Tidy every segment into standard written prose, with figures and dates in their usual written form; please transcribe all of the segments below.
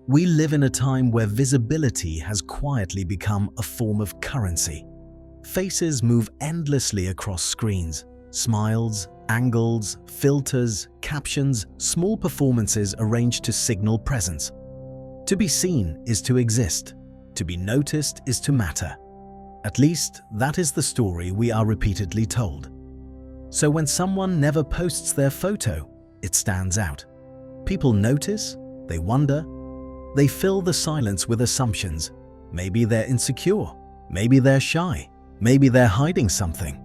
We live in a time where visibility has quietly become a form of currency. Faces move endlessly across screens. Smiles, angles, filters, captions, small performances arranged to signal presence. To be seen is to exist. To be noticed is to matter. At least, that is the story we are repeatedly told. So when someone never posts their photo, it stands out. People notice, they wonder, they fill the silence with assumptions. Maybe they're insecure, maybe they're shy, maybe they're hiding something.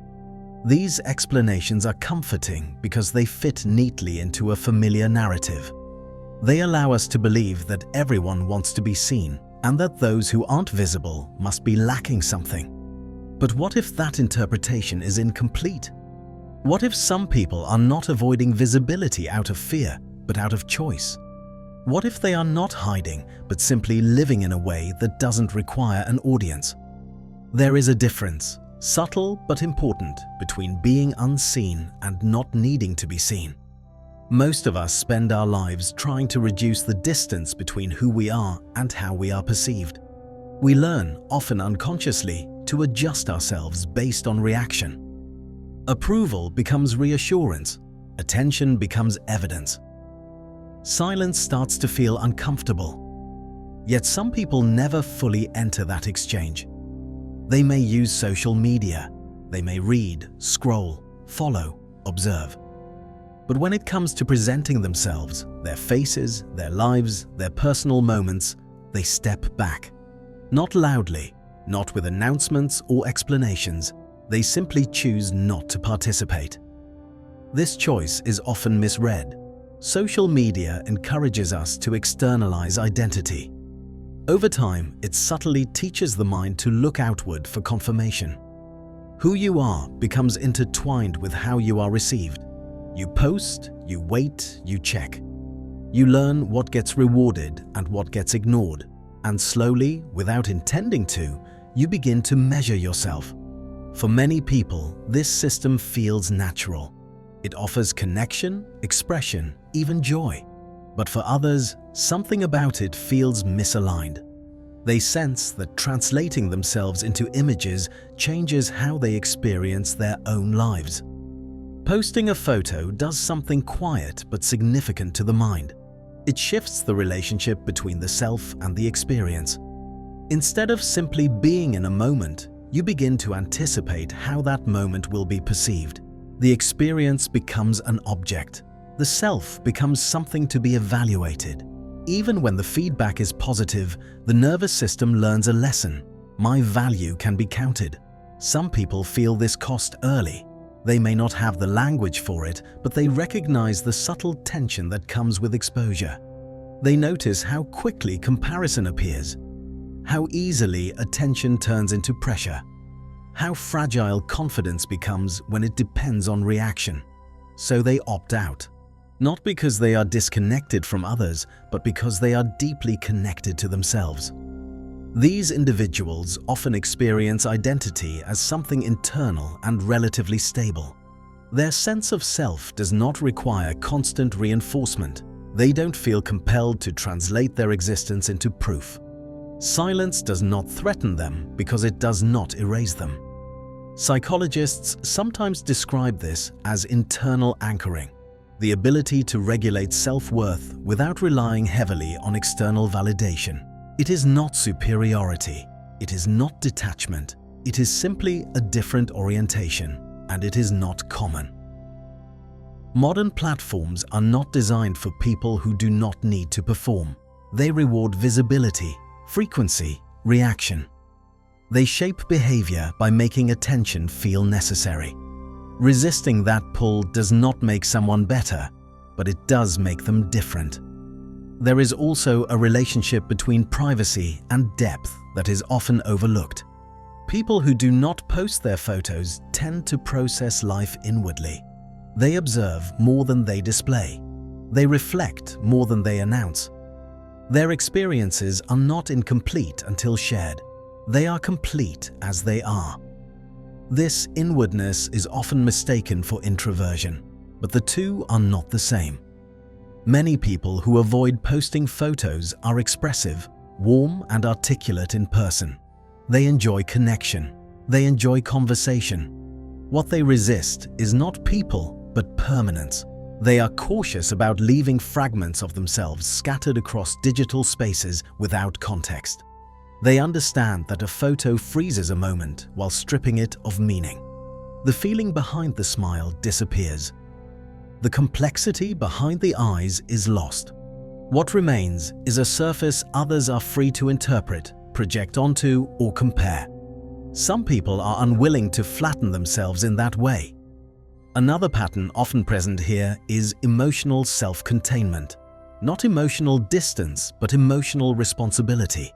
These explanations are comforting because they fit neatly into a familiar narrative. They allow us to believe that everyone wants to be seen and that those who aren't visible must be lacking something. But what if that interpretation is incomplete? What if some people are not avoiding visibility out of fear, but out of choice? What if they are not hiding, but simply living in a way that doesn't require an audience? There is a difference, subtle but important, between being unseen and not needing to be seen. Most of us spend our lives trying to reduce the distance between who we are and how we are perceived. We learn, often unconsciously, to adjust ourselves based on reaction. Approval becomes reassurance. Attention becomes evidence. Silence starts to feel uncomfortable. Yet some people never fully enter that exchange. They may use social media. They may read, scroll, follow, observe. But when it comes to presenting themselves, their faces, their lives, their personal moments, they step back. Not loudly, not with announcements or explanations. They simply choose not to participate. This choice is often misread. Social media encourages us to externalize identity. Over time, it subtly teaches the mind to look outward for confirmation. Who you are becomes intertwined with how you are received. You post, you wait, you check. You learn what gets rewarded and what gets ignored. And slowly, without intending to, you begin to measure yourself. For many people, this system feels natural. It offers connection, expression, even joy. But for others, something about it feels misaligned. They sense that translating themselves into images changes how they experience their own lives. Posting a photo does something quiet but significant to the mind. It shifts the relationship between the self and the experience. Instead of simply being in a moment, you begin to anticipate how that moment will be perceived. The experience becomes an object. The self becomes something to be evaluated. Even when the feedback is positive, the nervous system learns a lesson. My value can be counted. Some people feel this cost early. They may not have the language for it, but they recognize the subtle tension that comes with exposure. They notice how quickly comparison appears, how easily attention turns into pressure, how fragile confidence becomes when it depends on reaction. So they opt out. Not because they are disconnected from others, but because they are deeply connected to themselves. These individuals often experience identity as something internal and relatively stable. Their sense of self does not require constant reinforcement. They don't feel compelled to translate their existence into proof. Silence does not threaten them because it does not erase them. Psychologists sometimes describe this as internal anchoring, the ability to regulate self-worth without relying heavily on external validation. It is not superiority, it is not detachment, it is simply a different orientation, and it is not common. Modern platforms are not designed for people who do not need to perform. They reward visibility, frequency, reaction. They shape behavior by making attention feel necessary. Resisting that pull does not make someone better, but it does make them different. There is also a relationship between privacy and depth that is often overlooked. People who do not post their photos tend to process life inwardly. They observe more than they display. They reflect more than they announce. Their experiences are not incomplete until shared. They are complete as they are. This inwardness is often mistaken for introversion, but the two are not the same. Many people who avoid posting photos are expressive, warm and articulate in person. They enjoy connection. They enjoy conversation. What they resist is not people, but permanence. They are cautious about leaving fragments of themselves scattered across digital spaces without context. They understand that a photo freezes a moment while stripping it of meaning. The feeling behind the smile disappears. The complexity behind the eyes is lost. What remains is a surface others are free to interpret, project onto, or compare. Some people are unwilling to flatten themselves in that way. Another pattern often present here is emotional self-containment. Not emotional distance, but emotional responsibility.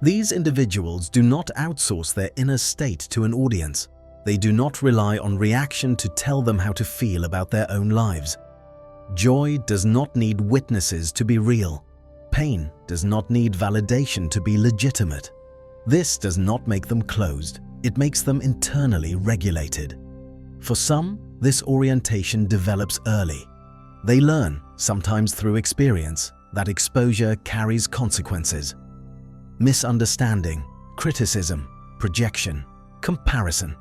These individuals do not outsource their inner state to an audience. They do not rely on reaction to tell them how to feel about their own lives. Joy does not need witnesses to be real. Pain does not need validation to be legitimate. This does not make them closed. It makes them internally regulated. For some, this orientation develops early. They learn, sometimes through experience, that exposure carries consequences. Misunderstanding, criticism, projection, comparison.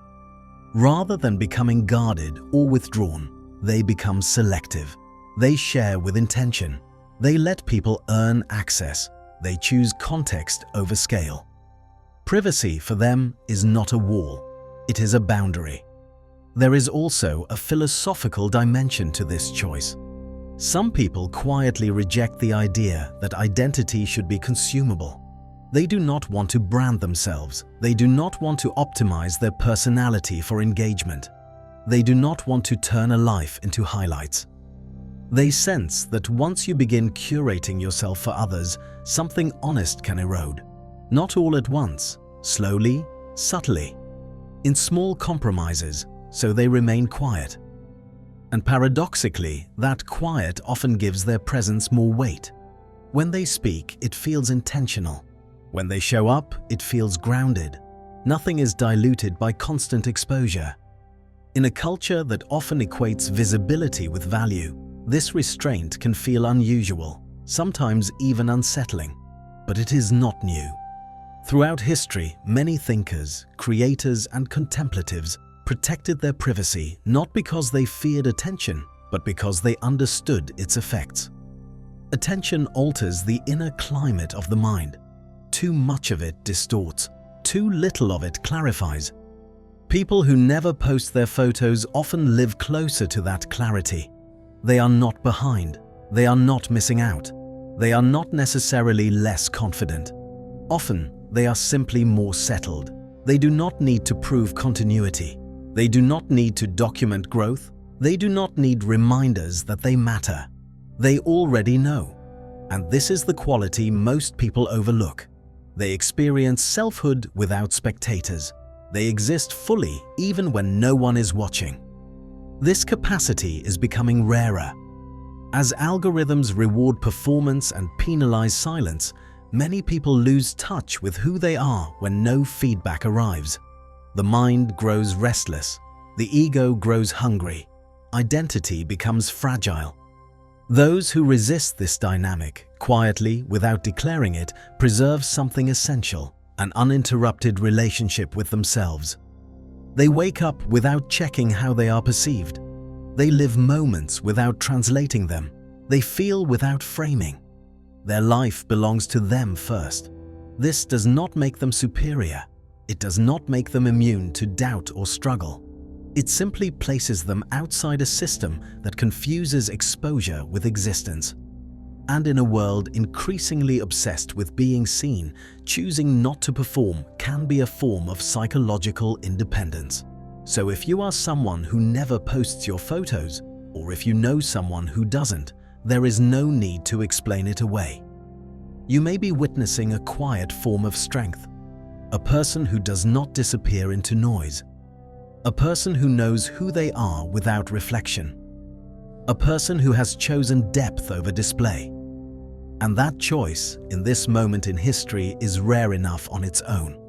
Rather than becoming guarded or withdrawn, they become selective. They share with intention. They let people earn access. They choose context over scale. Privacy for them is not a wall. It is a boundary. There is also a philosophical dimension to this choice. Some people quietly reject the idea that identity should be consumable. They do not want to brand themselves. They do not want to optimize their personality for engagement. They do not want to turn a life into highlights. They sense that once you begin curating yourself for others, something honest can erode. Not all at once, slowly, subtly, in small compromises, so they remain quiet. And paradoxically, that quiet often gives their presence more weight. When they speak, it feels intentional. When they show up, it feels grounded. Nothing is diluted by constant exposure. In a culture that often equates visibility with value, this restraint can feel unusual, sometimes even unsettling. But it is not new. Throughout history, many thinkers, creators, and contemplatives protected their privacy not because they feared attention, but because they understood its effects. Attention alters the inner climate of the mind. Too much of it distorts. Too little of it clarifies. People who never post their photos often live closer to that clarity. They are not behind. They are not missing out. They are not necessarily less confident. Often, they are simply more settled. They do not need to prove continuity. They do not need to document growth. They do not need reminders that they matter. They already know. And this is the quality most people overlook. They experience selfhood without spectators. They exist fully even when no one is watching. This capacity is becoming rarer. As algorithms reward performance and penalize silence, many people lose touch with who they are when no feedback arrives. The mind grows restless. The ego grows hungry. Identity becomes fragile. Those who resist this dynamic, quietly, without declaring it, preserve something essential, an uninterrupted relationship with themselves. They wake up without checking how they are perceived. They live moments without translating them. They feel without framing. Their life belongs to them first. This does not make them superior. It does not make them immune to doubt or struggle. It simply places them outside a system that confuses exposure with existence. And in a world increasingly obsessed with being seen, choosing not to perform can be a form of psychological independence. So if you are someone who never posts your photos, or if you know someone who doesn't, there is no need to explain it away. You may be witnessing a quiet form of strength, a person who does not disappear into noise, a person who knows who they are without reflection, a person who has chosen depth over display. And that choice, in this moment in history, is rare enough on its own.